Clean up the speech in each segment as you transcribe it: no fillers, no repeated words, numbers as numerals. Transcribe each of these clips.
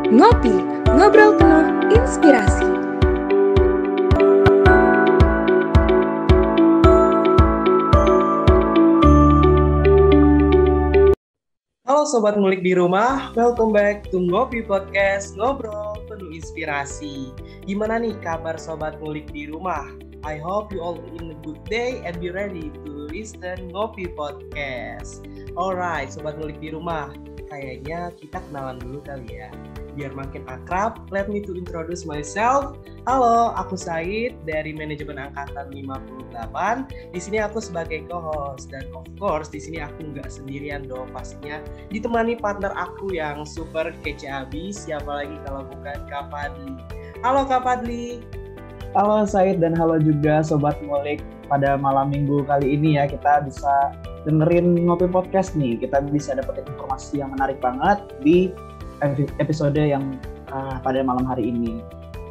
Ngopi, ngobrol penuh inspirasi. Halo Sobat Ngulik di rumah, welcome back to Ngopi Podcast, ngobrol penuh inspirasi. Gimana nih kabar Sobat Ngulik di rumah? I hope you all in a good day and be ready to listen Ngopi Podcast. Alright, Sobat Ngulik di rumah, kayaknya kita kenalan dulu kali ya. Biar makin akrab, let me to introduce myself. Halo, aku Said dari manajemen angkatan 58. Di sini aku sebagai co-host dan of course di sini aku nggak sendirian dong pastinya. Ditemani partner aku yang super kece abis, siapa lagi kalau bukan Kak Fadli. Halo Kak Fadli. Halo Said dan halo juga Sobat Ngulik. Pada malam minggu kali ini ya kita bisa dengerin Ngopi Podcast nih. Kita bisa dapetin informasi yang menarik banget di episode yang pada malam hari ini.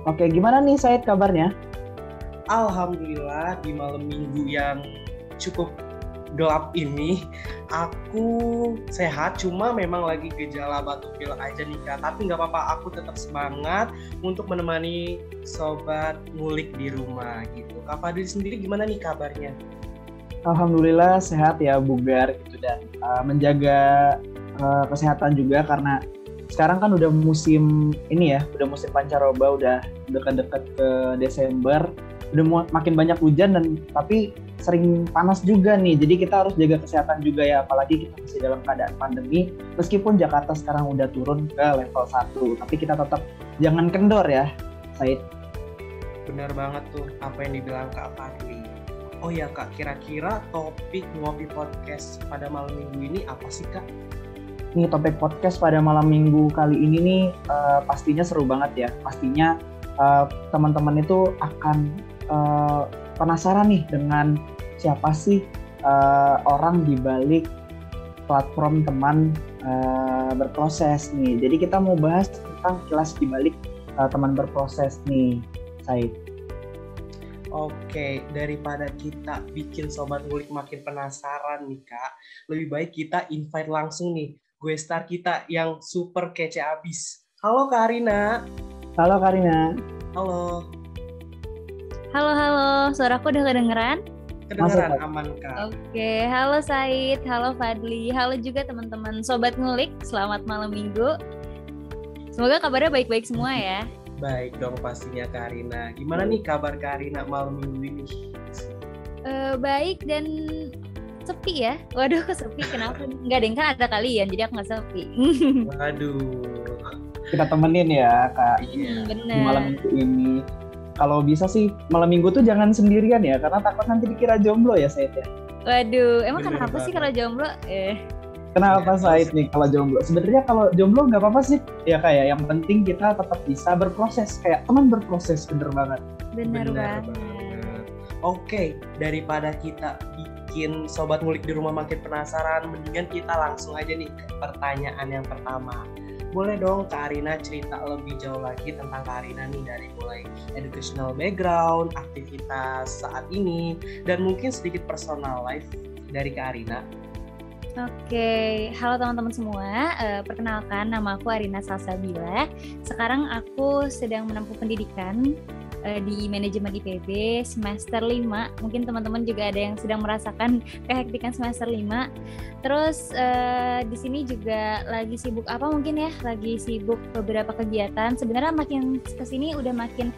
Oke, gimana nih Said kabarnya? Alhamdulillah di malam minggu yang cukup gelap ini aku sehat, cuma memang lagi gejala batuk pilek aja nih Kak. Tapi nggak apa-apa, aku tetap semangat untuk menemani Sobat Ngulik di rumah gitu. Kak Fadli sendiri gimana nih kabarnya? Alhamdulillah sehat ya, bugar gitu dan menjaga kesehatan juga karena sekarang kan udah musim ini ya, udah musim pancaroba, udah dekat-dekat ke Desember, udah makin banyak hujan dan tapi sering panas juga nih, jadi kita harus jaga kesehatan juga ya, apalagi kita masih dalam keadaan pandemi, meskipun Jakarta sekarang udah turun ke level 1, tapi kita tetap jangan kendor ya, Said. Benar banget tuh apa yang dibilang Kak Fadli. Oh ya Kak, kira-kira topik Ngopi Podcast pada malam minggu ini apa sih Kak? Nih topik podcast pada malam minggu kali ini nih pastinya seru banget ya. Pastinya teman-teman itu akan penasaran nih dengan siapa sih orang di balik platform teman berproses nih. Jadi kita mau bahas tentang kilas di balik teman berproses nih, Said. Oke, daripada kita bikin Sobat Ngulik makin penasaran nih Kak, lebih baik kita invite langsung nih gue star kita yang super kece abis. Halo Kak Arina. Halo Karina. Halo. Halo, suaraku udah kedengeran? Kedengeran aman Kak. Oke, halo Said, halo Fadli, halo juga teman-teman Sobat Ngulik, selamat malam minggu. Semoga kabarnya baik-baik semua ya. Baik dong pastinya Kak Arina. Gimana nih kabar Kak Arina malam minggu ini? Baik dan sepi ya. Waduh, kok sepi? Kenapa? Enggak deh, kan ada kalian, jadi aku nggak sepi. Waduh. Kita temenin ya Kak Iya. Bener. di malam minggu ini. Kalau bisa sih malam minggu tuh jangan sendirian ya, karena takut nanti dikira jomblo ya Said ya. Waduh, emang Bener kenapa sih banget. kalau jomblo? Kenapa Ya, Said nih kalau jomblo? Sebenarnya kalau jomblo nggak apa-apa sih, ya kayak yang penting kita tetap bisa berproses, kayak teman berproses, bener banget. Bener banget. Oke, daripada kita bikin Sobat Ngulik di rumah makin penasaran, mendingan kita langsung aja nih ke pertanyaan yang pertama. Boleh dong Kak Arina cerita lebih jauh lagi tentang Kak Arina nih, dari mulai educational background, aktivitas saat ini, dan mungkin sedikit personal life dari Kak Arina. Oke, halo teman-teman semua. Perkenalkan, nama aku Arina Salsabila. Sekarang aku sedang menempuh pendidikan di manajemen IPB semester 5. Mungkin teman-teman juga ada yang sedang merasakan kehektikan semester 5. Terus di sini juga lagi sibuk apa mungkin ya? Lagi sibuk beberapa kegiatan. Sebenarnya makin kesini udah makin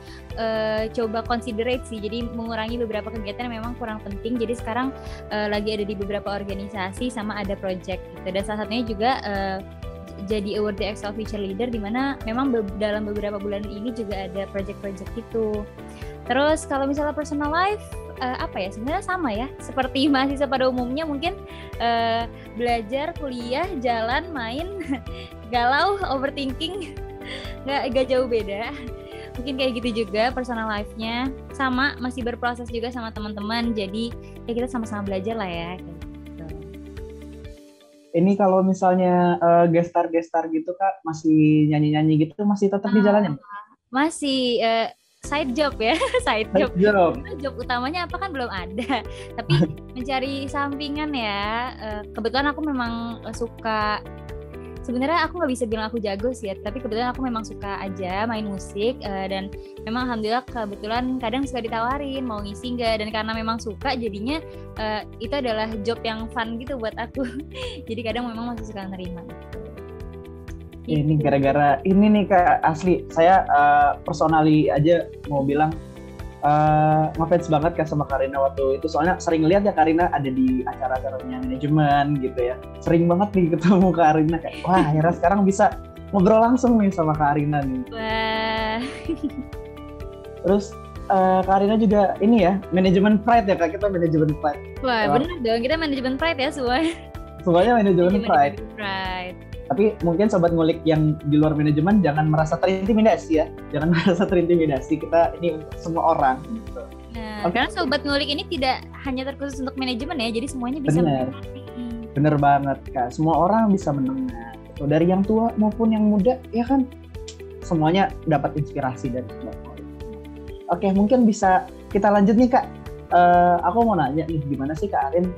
coba considerate sih. Jadi mengurangi beberapa kegiatan yang memang kurang penting. Jadi sekarang lagi ada di beberapa organisasi sama ada project gitu. Dan salah satunya juga jadi award the Excel Future Leader, di mana memang dalam beberapa bulan ini juga ada project-project itu. Terus kalau misalnya personal life, apa ya, sebenarnya sama ya, seperti mahasiswa pada umumnya mungkin belajar, kuliah, jalan, main, galau, overthinking, nggak jauh beda. Mungkin kayak gitu juga personal life-nya, sama masih berproses juga sama teman-teman, jadi ya kita sama-sama belajar lah ya. Ini kalau misalnya gestar-gestar gitu Kak, masih nyanyi-nyanyi gitu, masih tetap di jalan ya? Masih side job ya, side job. Job utamanya apa kan belum ada, tapi mencari sampingan ya. Kebetulan aku memang suka sebenarnya aku nggak bisa bilang aku jago sih ya, tapi kebetulan aku memang suka aja main musik, dan memang alhamdulillah kebetulan kadang suka ditawarin mau ngisi nggak, dan karena memang suka jadinya itu adalah job yang fun gitu buat aku. Jadi kadang memang masih suka nerima. Ini gara-gara ini nih Kak, asli saya personally aja mau bilang ngefans banget Kak sama Karina waktu itu, soalnya sering lihat ya Karina ada di acara-acaranya manajemen gitu ya, sering banget nih ketemu Karina kayak wah akhirnya sekarang bisa ngobrol langsung nih sama Karina nih. Wah. Terus Karina juga ini ya manajemen Pride ya Kak, kita manajemen Pride. Wah bener dong, kita manajemen Pride ya semua. Semuanya manajemen Pride. Pride. Tapi mungkin sobat ngulik yang di luar manajemen jangan merasa terintimidasi ya. Jangan merasa terintimidasi. Kita ini untuk semua orang. Gitu. Nah, karena sobat ngulik ini tidak hanya terkhusus untuk manajemen ya. Jadi semuanya bisa mendengarkan. Bener banget Kak. Semua orang bisa mendengar. Gitu. Dari yang tua maupun yang muda ya kan. Semuanya dapat inspirasi dari sobat ngulik. Oke, mungkin bisa kita lanjut nih Kak. Aku mau nanya nih, gimana sih Kak Arin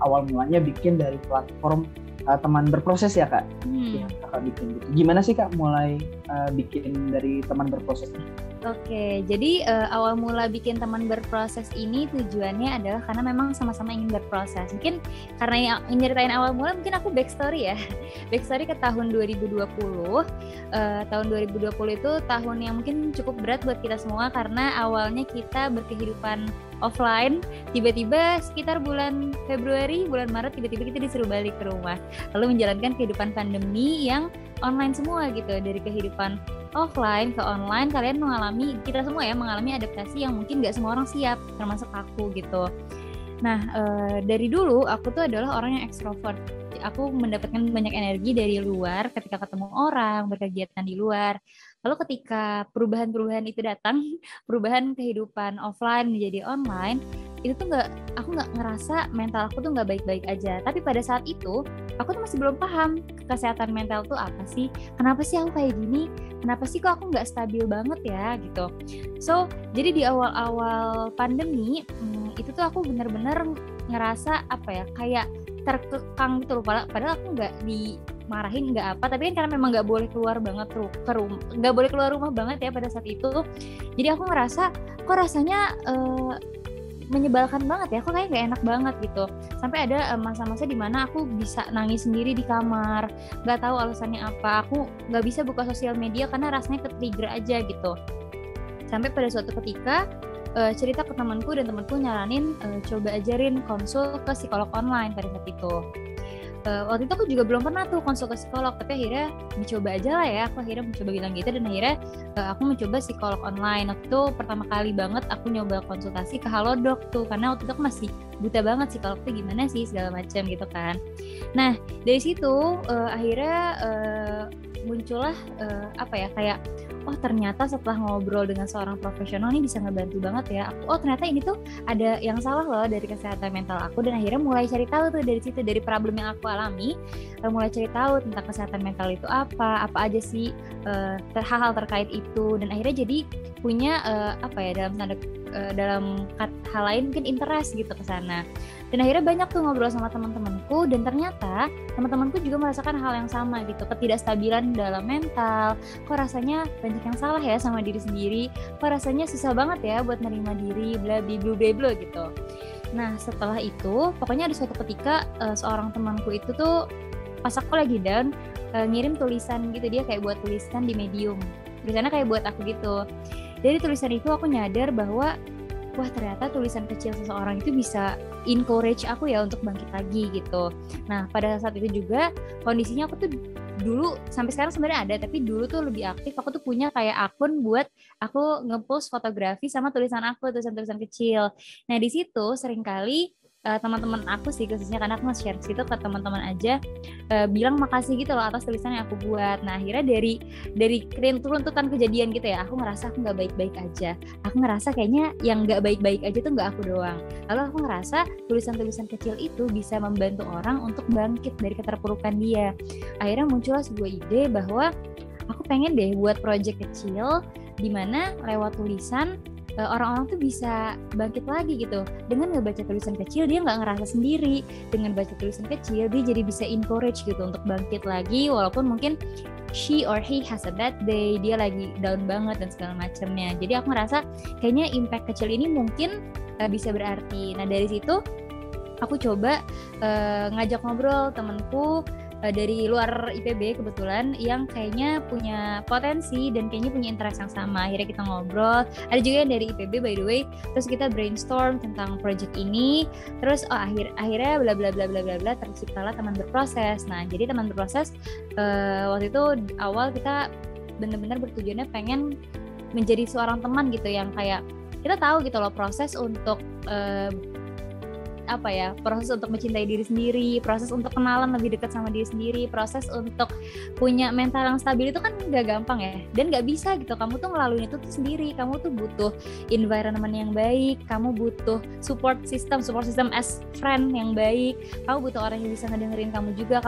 awal mulanya bikin dari platform teman berproses ya Kak? Yang Kakak bikin gitu. Gimana sih Kak mulai bikin dari teman berproses? Oke, jadi awal mula bikin teman berproses ini tujuannya adalah karena memang sama-sama ingin berproses. Mungkin karena yang nyeritain awal mula, mungkin aku backstory ya. Backstory ke tahun 2020. Tahun 2020 itu tahun yang mungkin cukup berat buat kita semua karena awalnya kita berkehidupan offline, tiba-tiba sekitar bulan Februari, bulan Maret tiba-tiba kita disuruh balik ke rumah. Lalu menjalankan kehidupan pandemi yang online semua gitu. Dari kehidupan offline ke online, kalian kita semua ya mengalami adaptasi yang mungkin gak semua orang siap, termasuk aku gitu. Nah, dari dulu aku tuh adalah orang yang ekstrovert. Aku mendapatkan banyak energi dari luar ketika ketemu orang, berkegiatan di luar. Lalu ketika perubahan-perubahan itu datang, perubahan kehidupan offline menjadi online, itu tuh aku nggak ngerasa mental aku tuh nggak baik-baik aja. Tapi pada saat itu, aku tuh masih belum paham kesehatan mental tuh apa sih? Kenapa sih aku kayak gini? Kenapa sih kok aku nggak stabil banget ya gitu? So, jadi di awal-awal pandemi, itu tuh aku bener-bener ngerasa apa ya, kayak terkekang gitu loh. Padahal aku nggak dimarahin, nggak apa, tapi kan karena memang nggak boleh keluar banget ke rumah, nggak boleh keluar rumah banget ya pada saat itu. Jadi aku ngerasa kok rasanya menyebalkan banget ya, kok kayak nggak enak banget gitu. Sampai ada masa-masa dimana aku bisa nangis sendiri di kamar, nggak tahu alasannya apa. Aku nggak bisa buka sosial media karena rasanya ke-trigger aja gitu. Sampai pada suatu ketika cerita ke temanku dan temanku nyaranin coba ajarin konsul ke psikolog online pada saat itu. Waktu itu aku juga belum pernah tuh konsul ke psikolog, tapi akhirnya dicoba aja lah ya. Aku akhirnya mencoba bilang gitu, dan akhirnya aku mencoba psikolog online. Waktu itu pertama kali banget aku nyoba konsultasi ke Halodoc tuh, karena waktu itu aku masih buta banget psikolog tuh gimana sih segala macam gitu kan. Nah dari situ akhirnya muncullah kayak oh ternyata setelah ngobrol dengan seorang profesional ini bisa ngebantu banget ya aku. Oh ternyata ini tuh ada yang salah loh dari kesehatan mental aku, dan akhirnya mulai cari tahu tuh dari situ, dari problem yang aku alami, mulai cari tahu tentang kesehatan mental itu apa aja sih hal-hal terkait itu, dan akhirnya jadi punya dalam hal lain mungkin interest gitu ke sana. Dan akhirnya banyak tuh ngobrol sama teman-temanku, dan ternyata teman-temanku juga merasakan hal yang sama gitu, ketidakstabilan dalam mental. Kok rasanya banyak yang salah ya sama diri sendiri, kok rasanya susah banget ya buat nerima diri, bla bla bla gitu. Nah setelah itu pokoknya ada suatu ketika seorang temanku itu tuh pas aku lagi down ngirim tulisan gitu, dia kayak buat tulisan di Medium, tulisannya kayak buat aku gitu. Dari tulisan itu aku nyadar bahwa wah ternyata tulisan kecil seseorang itu bisa encourage aku ya untuk bangkit lagi gitu. Nah pada saat itu juga kondisinya aku tuh dulu, sampai sekarang sebenarnya ada, tapi dulu tuh lebih aktif. Aku tuh punya kayak akun buat aku ngepost fotografi sama tulisan aku, tulisan-tulisan kecil. Nah di situ seringkali teman-teman aku sih khususnya, karena aku nge-share situ ke teman-teman aja, bilang makasih gitu loh atas tulisan yang aku buat. Nah akhirnya dari runtutan kejadian gitu ya, aku ngerasa aku nggak baik-baik aja. Aku ngerasa kayaknya yang nggak baik-baik aja tuh nggak aku doang. Lalu aku ngerasa tulisan-tulisan kecil itu bisa membantu orang untuk bangkit dari keterpurukan dia. Akhirnya muncullah sebuah ide bahwa aku pengen deh buat project kecil di mana lewat tulisan orang-orang tuh bisa bangkit lagi gitu. Dengan ngebaca tulisan kecil dia nggak ngerasa sendiri. Dengan baca tulisan kecil dia jadi bisa encourage gitu untuk bangkit lagi, walaupun mungkin she or he has a bad day, dia lagi down banget dan segala macamnya. Jadi aku ngerasa kayaknya impact kecil ini mungkin bisa berarti. Nah dari situ aku coba ngajak ngobrol temanku dari luar IPB kebetulan yang kayaknya punya potensi dan kayaknya punya interest yang sama. Akhirnya kita ngobrol. Ada juga yang dari IPB by the way. Terus kita brainstorm tentang project ini. Terus akhirnya bla bla bla bla bla bla terciptalah teman berproses. Nah, jadi teman berproses waktu itu awal kita benar-benar bertujuannya pengen menjadi seorang teman gitu yang kayak kita tahu gitu loh proses untuk proses untuk mencintai diri sendiri, proses untuk kenalan lebih dekat sama diri sendiri, proses untuk punya mental yang stabil itu kan gak gampang ya, dan gak bisa gitu, kamu tuh ngelaluin itu tuh sendiri, kamu tuh butuh environment yang baik, kamu butuh support system as friend yang baik, kamu butuh orang yang bisa ngedengerin kamu juga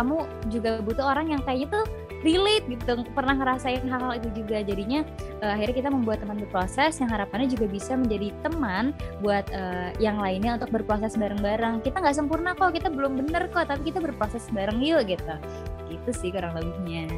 butuh orang yang kayaknya tuh relate gitu, pernah ngerasain hal-hal itu juga. Jadinya akhirnya kita membuat teman berproses yang harapannya juga bisa menjadi teman buat yang lainnya untuk berproses bareng-bareng. Kita nggak sempurna kok, kita belum bener kok, tapi kita berproses bareng yuk gitu. Gitu sih kurang lebihnya.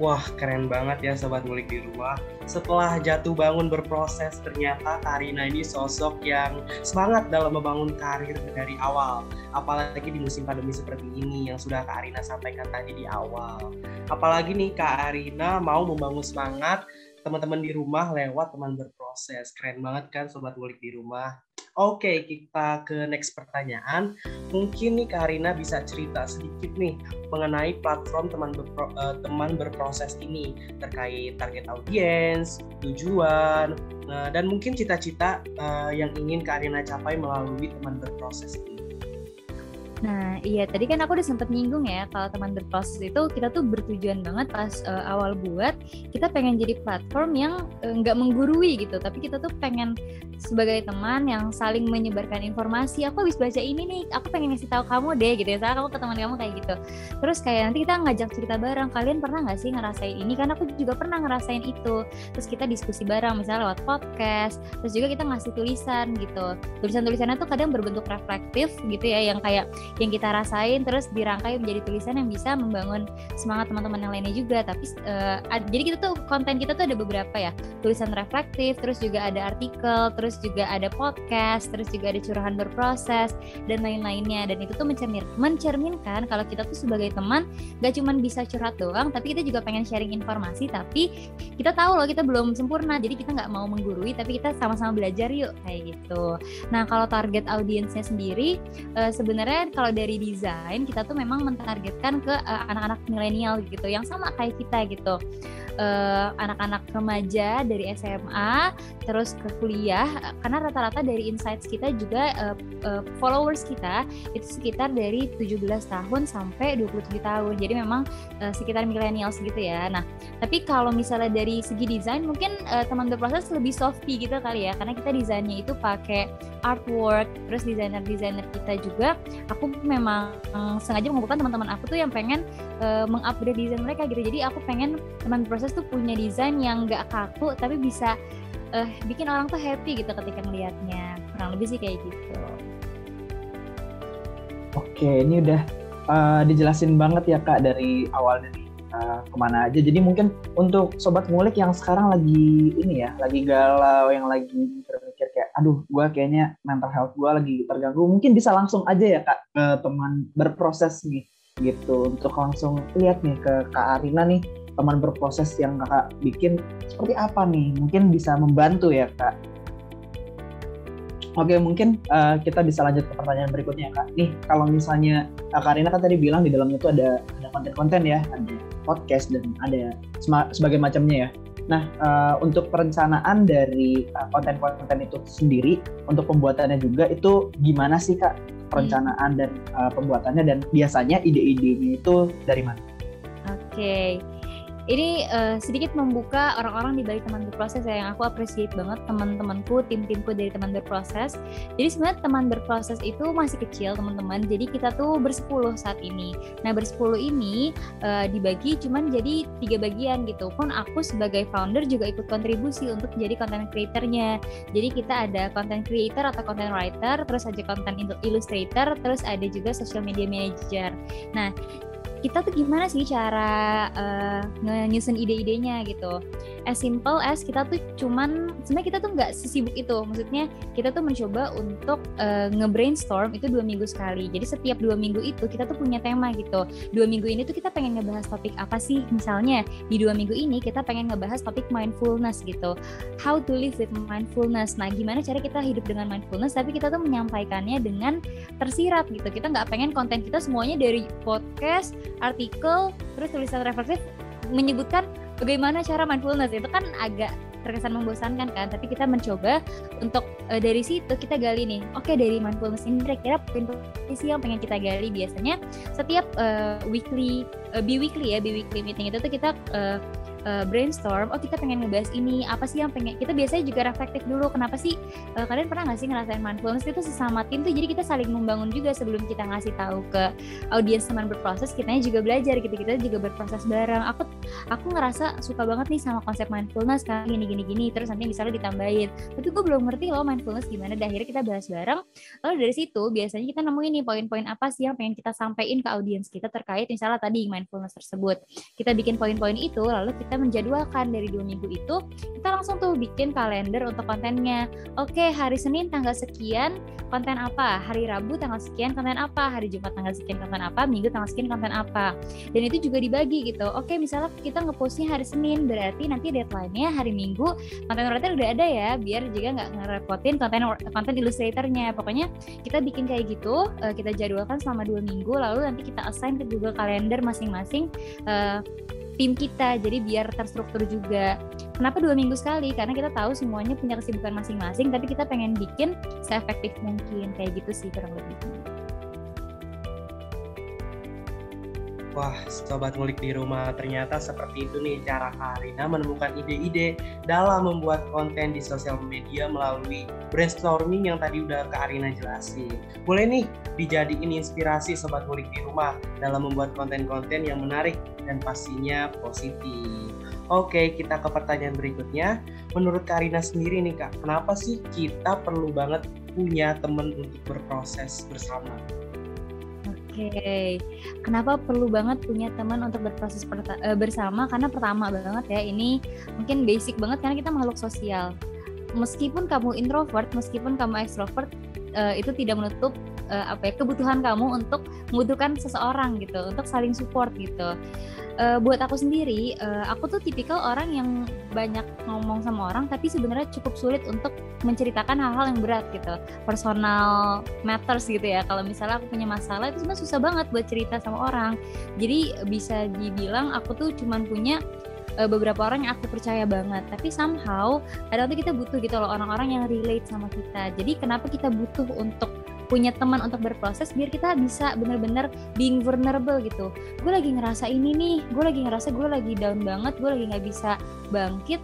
Wah, keren banget ya Sobat Ngulik di Rumah. Setelah jatuh bangun berproses, ternyata Kak Arina ini sosok yang semangat dalam membangun karir dari awal. Apalagi di musim pandemi seperti ini yang sudah Kak Arina sampaikan tadi di awal. Apalagi nih Kak Arina mau membangun semangat teman-teman di rumah lewat teman berproses. Keren banget kan Sobat Ngulik di Rumah. Oke, kita ke next pertanyaan. Mungkin nih Kak Arina bisa cerita sedikit nih mengenai platform teman berproses ini, terkait target audiens, tujuan, dan mungkin cita-cita yang ingin Kak Arina capai melalui teman berproses ini. Nah iya, tadi kan aku udah sempet nyinggung ya, kalau teman berproses itu kita tuh bertujuan banget pas awal buat, kita pengen jadi platform yang nggak menggurui gitu, tapi kita tuh pengen sebagai teman yang saling menyebarkan informasi. Aku habis baca ini nih, aku pengen ngasih tahu kamu deh gitu ya, soalnya kamu ke teman kamu kayak gitu. Terus kayak nanti kita ngajak cerita bareng, kalian pernah nggak sih ngerasain ini? Kan aku juga pernah ngerasain itu. Terus kita diskusi bareng, misalnya lewat podcast. Terus juga kita ngasih tulisan gitu. Tulisan-tulisannya tuh kadang berbentuk reflektif gitu ya, yang kayak yang kita rasain terus dirangkai menjadi tulisan yang bisa membangun semangat teman-teman yang lainnya juga. Tapi jadi kita tuh konten kita tuh ada beberapa ya, tulisan reflektif, terus juga ada artikel, terus juga ada podcast, terus juga ada curahan berproses dan lain-lainnya. Dan itu tuh mencerminkan kalau kita tuh sebagai teman gak cuma bisa curhat doang, tapi kita juga pengen sharing informasi, tapi kita tahu loh kita belum sempurna, jadi kita nggak mau menggurui, tapi kita sama-sama belajar yuk kayak gitu. Nah kalau target audiensnya sendiri sebenarnya kalau dari desain kita tuh memang mentargetkan ke anak-anak milenial gitu, yang sama kayak kita gitu, anak-anak remaja dari SMA terus ke kuliah, karena rata-rata dari insights kita juga followers kita itu sekitar dari 17 tahun sampai 27 tahun, jadi memang sekitar milenial segitu ya. Nah tapi kalau misalnya dari segi desain mungkin teman berproses lebih softy gitu kali ya, karena kita desainnya itu pakai artwork, terus desainer-desainer kita juga aku memang sengaja mengumpulkan teman-teman aku tuh yang pengen mengupgrade desain mereka gitu. Jadi aku pengen teman proses tuh punya desain yang gak kaku tapi bisa bikin orang tuh happy gitu ketika ngelihatnya. Kurang lebih sih kayak gitu. Oke, ini udah dijelasin banget ya Kak dari awal, dari kemana aja. Jadi mungkin untuk Sobat Ngulik yang sekarang lagi ini ya, lagi galau, yang lagi berpikir kayak aduh gue kayaknya mental health gue lagi terganggu, mungkin bisa langsung aja ya Kak ke teman berproses nih gitu, untuk langsung lihat nih ke Kak Arina nih, teman berproses yang Kakak bikin seperti apa nih, mungkin bisa membantu ya Kak. Oke, mungkin kita bisa lanjut ke pertanyaan berikutnya Kak. Nih, kalau misalnya Kak Arina kan tadi bilang di dalamnya itu ada konten-konten ya, ada podcast dan ada sebagai macamnya ya. Nah, untuk perencanaan dari konten-konten itu sendiri, untuk pembuatannya juga itu gimana sih Kak? Perencanaan dan pembuatannya, dan biasanya ide-idenya itu dari mana? Oke. ini sedikit membuka orang-orang di balik teman berproses ya, yang aku appreciate banget teman-temanku, tim-timku dari teman berproses. Jadi sebenarnya teman berproses itu masih kecil teman-teman, jadi kita tuh bersepuluh saat ini. Nah bersepuluh ini dibagi cuman jadi 3 bagian gitu. Pun aku sebagai founder juga ikut kontribusi untuk jadi content creator-nya. Jadi kita ada content creator atau content writer, terus ada content illustrator, terus ada juga social media manager. Nah kita tuh gimana sih cara nyusun ide-idenya gitu. As simple as kita tuh cuman, sebenarnya kita tuh nggak sesibuk itu. Maksudnya kita tuh mencoba untuk nge-brainstorm itu 2 minggu sekali. Jadi setiap 2 minggu itu kita tuh punya tema gitu. 2 minggu ini tuh kita pengen ngebahas topik apa sih. Misalnya di 2 minggu ini kita pengen ngebahas topik mindfulness gitu. How to live with mindfulness. Nah gimana cara kita hidup dengan mindfulness tapi kita tuh menyampaikannya dengan tersirat gitu. Kita nggak pengen konten kita semuanya dari podcast, artikel, terus tulisan refleksif menyebutkan bagaimana cara mindfulness. Itu kan agak terkesan membosankan kan, tapi kita mencoba untuk dari situ kita gali nih, oke, dari mindfulness ini kira-kira poin sih yang pengen kita gali. Biasanya setiap bi-weekly meeting itu tuh kita brainstorm, kita pengen ngebahas ini, apa sih yang pengen, kita biasanya juga reflektif dulu, kenapa sih kalian pernah nggak sih ngerasain mindfulness itu sesama tim tuh, jadi kita saling membangun juga sebelum kita ngasih tahu ke audiens teman berproses, kitanya juga belajar gitu, kita juga berproses bareng. Aku ngerasa suka banget nih sama konsep mindfulness kan, gini, terus nanti misalnya ditambahin, tapi gue belum ngerti loh mindfulness gimana, dan akhirnya kita bahas bareng, lalu dari situ biasanya kita nemuin nih poin-poin apa sih yang pengen kita sampaikan ke audiens kita terkait misalnya tadi mindfulness tersebut. Kita bikin poin-poin itu, lalu kita menjadwalkan dari 2 minggu itu, kita langsung tuh bikin kalender untuk kontennya. Oke, hari Senin tanggal sekian konten apa, hari Rabu tanggal sekian konten apa, hari Jumat tanggal sekian konten apa, Minggu tanggal sekian konten apa. Dan itu juga dibagi gitu. Oke, misalnya kita ngepostnya hari Senin, berarti nanti deadline-nya hari Minggu konten writer udah ada ya, biar juga nggak ngerepotin konten illustratornya. Pokoknya kita bikin kayak gitu, kita jadwalkan selama 2 minggu, lalu nanti kita assign ke Google Calendar masing-masing tim kita, jadi biar terstruktur juga. Kenapa 2 minggu sekali? Karena kita tahu semuanya punya kesibukan masing-masing, tapi kita pengen bikin se-efektif mungkin, kayak gitu sih kurang lebih. Wah, sobat ngulik di rumah, ternyata seperti itu nih cara Kak Arina menemukan ide-ide dalam membuat konten di sosial media melalui brainstorming yang tadi udah Kak Arina jelasin. Boleh nih dijadiin inspirasi sobat ngulik di rumah dalam membuat konten-konten yang menarik dan pastinya positif. Oke, kita ke pertanyaan berikutnya. Menurut Kak Arina sendiri nih Kak, kenapa sih kita perlu banget punya teman untuk berproses bersama? Oke, kenapa perlu banget punya teman untuk berproses bersama? Karena pertama banget ya, ini mungkin basic banget karena kita makhluk sosial. Meskipun kamu introvert, meskipun kamu extrovert, itu tidak menutup kebutuhan kamu untuk membutuhkan seseorang gitu, untuk saling support gitu. Buat aku sendiri, aku tuh tipikal orang yang banyak ngomong sama orang, tapi sebenarnya cukup sulit untuk menceritakan hal-hal yang berat gitu, personal matters gitu ya. Kalau misalnya aku punya masalah itu sebenarnya susah banget buat cerita sama orang. Jadi bisa dibilang aku tuh cuman punya beberapa orang yang aku percaya banget, tapi somehow kadang tuh kita butuh gitu loh orang-orang yang relate sama kita. Jadi kenapa kita butuh untuk punya teman untuk berproses, biar kita bisa benar-benar being vulnerable gitu. Gue lagi ngerasa ini nih, gue lagi down banget, gue lagi nggak bisa bangkit,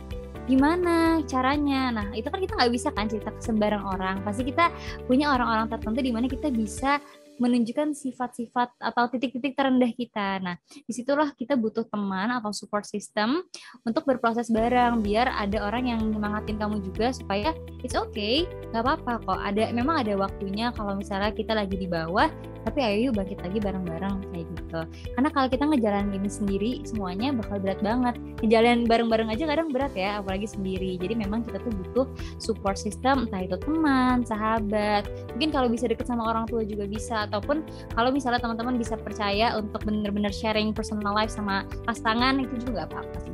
gimana caranya? Nah itu kan kita nggak bisa kan cerita ke sembarang orang, pasti kita punya orang-orang tertentu di mana kita bisa menunjukkan sifat-sifat atau titik-titik terendah kita. Nah, disitulah kita butuh teman atau support system untuk berproses bareng, biar ada orang yang nyemangatin kamu juga supaya it's okay, nggak apa-apa kok. Memang ada waktunya kalau misalnya kita lagi di bawah, tapi ayo yuk bangkit lagi bareng-bareng kayak gitu. Karena kalau kita ngejalanin ini sendiri, semuanya bakal berat banget. Ngejalanin bareng-bareng aja kadang berat ya, apalagi sendiri. Jadi memang kita tuh butuh support system, entah itu teman, sahabat. Mungkin kalau bisa deket sama orang tua juga bisa, ataupun kalau misalnya teman-teman bisa percaya untuk benar-benar sharing personal life sama pasangan, itu juga gak apa-apa sih.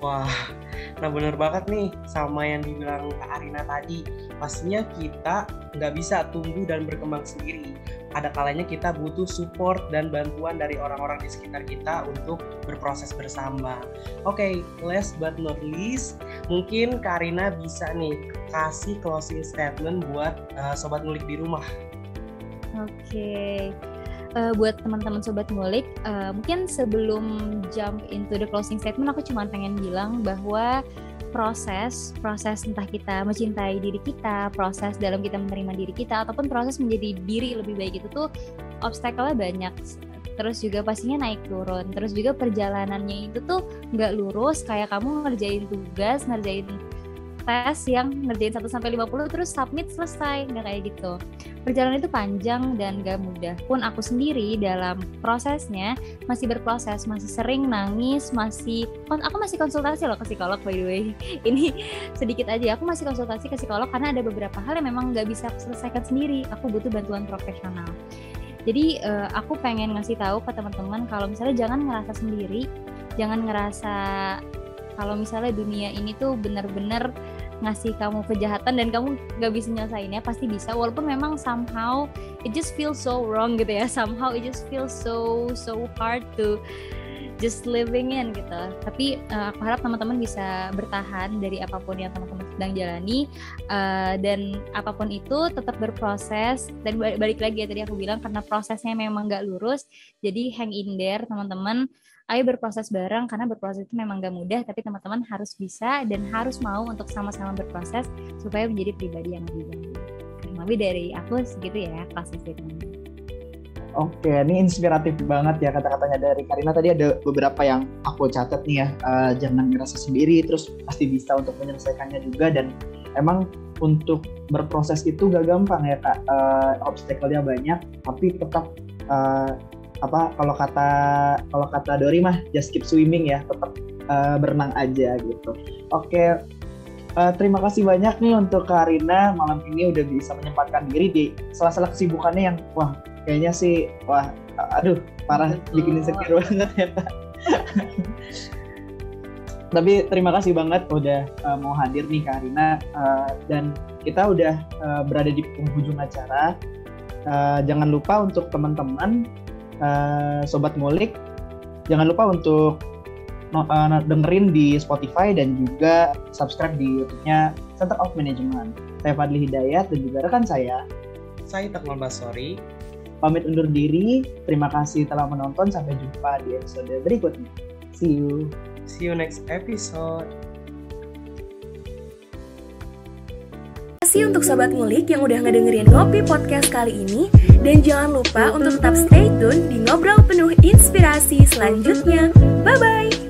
Wah, nah bener banget nih sama yang dibilang Kak Arina tadi. Pastinya kita nggak bisa tumbuh dan berkembang sendiri. Ada kalanya kita butuh support dan bantuan dari orang-orang di sekitar kita untuk berproses bersama. Oke, last but not least, mungkin Kak Arina bisa nih kasih closing statement buat Sobat Ngulik di rumah. Oke. buat teman-teman Sobat Ngulik, mungkin sebelum jump into the closing statement, aku cuma pengen bilang bahwa proses entah kita mencintai diri kita, proses dalam kita menerima diri kita, ataupun proses menjadi diri lebih baik itu tuh obstacle-nya banyak. Terus juga pastinya naik turun. Terus juga perjalanannya itu tuh nggak lurus kayak kamu ngerjain tugas, ngerjain tes yang ngerjain 1-50 terus submit selesai, nggak kayak gitu. Perjalanan itu panjang dan gak mudah. Pun aku sendiri dalam prosesnya masih berproses, masih sering nangis, aku masih konsultasi loh ke psikolog by the way. Ini sedikit aja, aku masih konsultasi ke psikolog karena ada beberapa hal yang memang gak bisa aku selesaikan sendiri. Aku butuh bantuan profesional. Jadi aku pengen ngasih tahu ke teman-teman kalau misalnya jangan ngerasa sendiri, jangan ngerasa kalau misalnya dunia ini tuh benar-benar ngasih kamu kejahatan dan kamu gak bisa nyelesainnya. Pasti bisa, walaupun memang somehow it just feels so wrong gitu ya, somehow it just feels so hard to just living in gitu. Tapi aku harap teman-teman bisa bertahan dari apapun yang teman-teman sedang jalani, dan apapun itu tetap berproses. Dan balik lagi ya tadi aku bilang, karena prosesnya memang gak lurus, jadi hang in there teman-teman. Ayo berproses bareng, karena berproses itu memang gak mudah, tapi teman-teman harus bisa dan harus mau untuk sama-sama berproses supaya menjadi pribadi yang lebih baik. Lebih dari aku segitu ya closing statement. Oke, ini inspiratif banget ya kata-katanya dari Karina. Tadi ada beberapa yang aku catat nih ya, jangan ngerasa sendiri, terus pasti bisa untuk menyelesaikannya juga. Dan emang untuk berproses itu gak gampang ya Kak, obstacle-nya banyak, tapi tetap kalau kata Dori mah just keep swimming ya, tetap berenang aja gitu. Oke, terima kasih banyak nih untuk Karina malam ini udah bisa menyempatkan diri di sela-sela kesibukannya yang kayaknya sih parah, bikin insecure banget ya Kak. Tapi terima kasih banget udah mau hadir nih Karina, dan kita udah berada di penghujung acara. Jangan lupa untuk teman-teman Sobat Ngulik, jangan lupa untuk dengerin di Spotify dan juga subscribe di YouTube-nya Center of Management. Saya Fadli Hidayat dan juga rekan saya Takmal Basori, pamit undur diri. Terima kasih telah menonton, sampai jumpa di episode berikutnya. See you next episode. Terima kasih untuk Sobat Ngulik yang udah ngedengerin Ngopi Podcast kali ini. Dan jangan lupa untuk tetap stay tune di Ngobrol Penuh Inspirasi selanjutnya. Bye-bye!